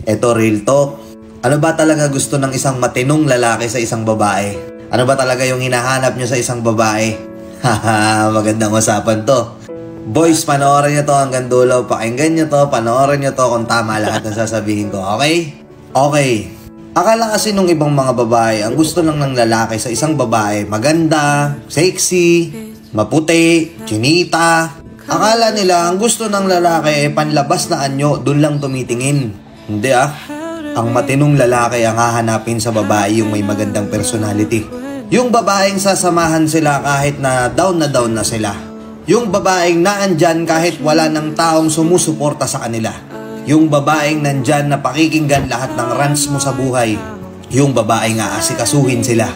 Eto real talk. Ano ba talaga gusto ng isang matinong lalaki sa isang babae? Ano ba talaga yung hinahanap nyo sa isang babae? Haha, magandang usapan to. Boys, panoorin nyo to hanggang dulo. Pakinggan nyo to, panoorin nyo to kung tama lahat ng sasabihin ko. Okay? Okay. Akala kasi nung ibang mga babae, ang gusto lang ng lalaki sa isang babae, maganda, sexy, maputi, chinita. Akala nila ang gusto ng lalaki panlabas na anyo, dun lang tumitingin. Hindi Ang matinong lalaki ang hahanapin sa babae yung may magandang personality. Yung babaeng sasamahan sila kahit na down na sila. Yung babaeng naandyan kahit wala ng taong sumusuporta sa kanila. Yung babaeng nandyan na pakikinggan lahat ng rants mo sa buhay. Yung babaeng aasikasuhin sila.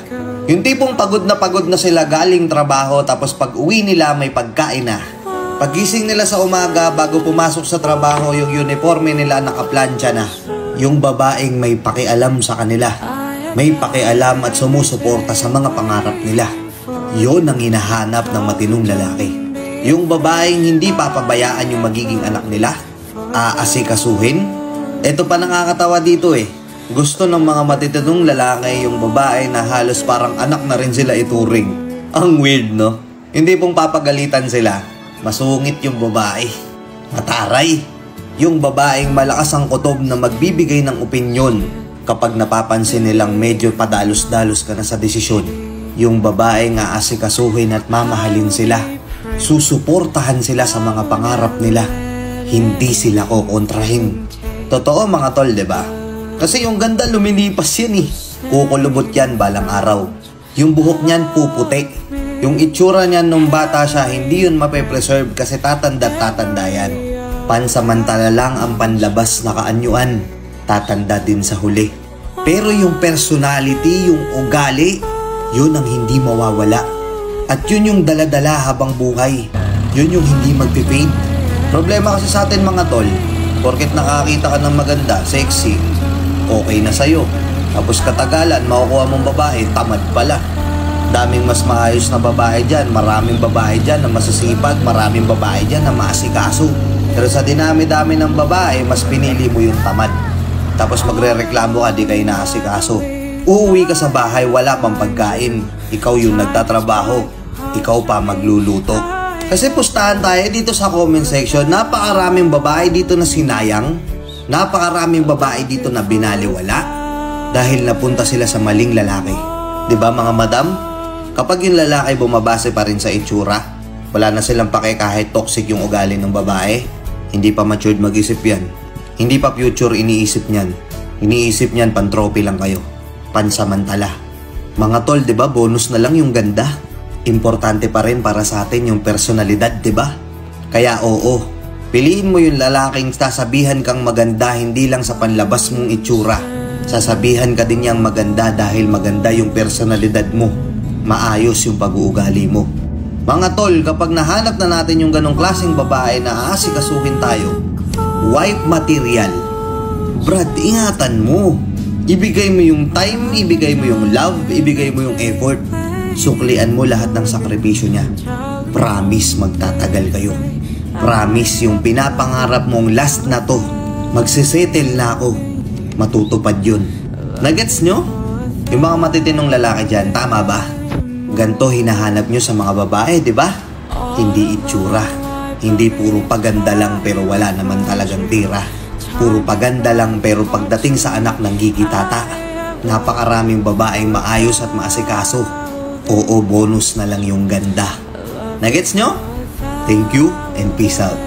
Yung tipong pagod na sila galing trabaho tapos pag uwi nila may pagkain na. Pagising nila sa umaga bago pumasok sa trabaho yung uniforme nila nakaplansya na. Yung babaeng may pakialam sa kanila. May pakialam at sumusuporta sa mga pangarap nila. Yun ang hinahanap ng matinong lalaki. Yung babaeng hindi papabayaan yung magiging anak nila. Aasikasuhin. Ito pa nakakatawa dito Gusto ng mga matitinong lalaki yung babae na halos parang anak na rin sila ituring. Ang weird, no? Hindi pong papagalitan sila. Masungit yung babae. Mataray. Yung babaeng malakas ang kutob na magbibigay ng opinyon kapag napapansin nilang medyo padalos-dalos ka na sa desisyon. Yung babaeng aasikasuhin at mamahalin sila. Susuportahan sila sa mga pangarap nila. Hindi sila kokontrahin. Totoo mga tol, diba? Kasi yung ganda lumilipas yan Kukulubot yan balang araw. Yung buhok niyan puputi. Yung itsura niyan nung bata siya, hindi yun mape-preserve kasi tatanda yan. Pansamantala lang ang panlabas na kaanyuan. Tatanda din sa huli. Pero yung personality, yung ugali, yun ang hindi mawawala. At yun yung daladala habang buhay. Yun yung hindi magpipade. Problema kasi sa atin mga tol, porket nakakita ka ng maganda, sexy, okay na sa'yo. Tapos katagalan, makukuha mong babae, tamad pala. Daming mas maayos na babae dyan, maraming babae dyan na masasipag, maraming babae dyan na maasikaso. Pero sa dinami-dami ng babae, mas pinili mo yung tamad. Tapos magre-reklamo ka, di kayo naasikaso. Uuwi ka sa bahay, wala pang pagkain. Ikaw yung nagtatrabaho, ikaw pa magluluto. Kasi pustahan tayo dito sa comment section, napakaraming babae dito na sinayang, napakaraming babae dito na binaliwala dahil napunta sila sa maling lalaki. Diba mga madam? Kapag yung lalaki bumabase pa rin sa itsura, wala na silang pake kahit toxic yung ugali ng babae, hindi pa matured mag-isip yan. Hindi pa future iniisip niyan. Iniisip niyan pan-trophy lang kayo. Pansamantala. Mga tol, diba bonus na lang yung ganda? Importante pa rin para sa atin yung personalidad, diba? Kaya oo, piliin mo yung lalaking sasabihan kang maganda hindi lang sa panlabas mong itsura. Sasabihan ka din niyang maganda dahil maganda yung personalidad mo. Maayos yung pag-uugali mo. Mga tol, kapag nahanap na natin yung ganong klaseng babae na aasikasuhin tayo, wife material. Brad, ingatan mo. Ibigay mo yung time, ibigay mo yung love, ibigay mo yung effort. Suklian mo lahat ng sakripisyo niya. Promise magtatagal kayo. Promise yung pinapangarap mong last na to, magsisettle na ako, matutupad yun. Nagets nyo? Yung mga matitinong lalaki dyan, tama ba? Ganto hinahanap nyo sa mga babae, di ba? Hindi itsura. Hindi puro paganda lang pero wala naman talagang tira. Puro paganda lang pero pagdating sa anak ng gigitata. Napakaraming babaeng maayos at maasikaso. Oo, bonus na lang yung ganda. Nagets nyo? Thank you and peace out.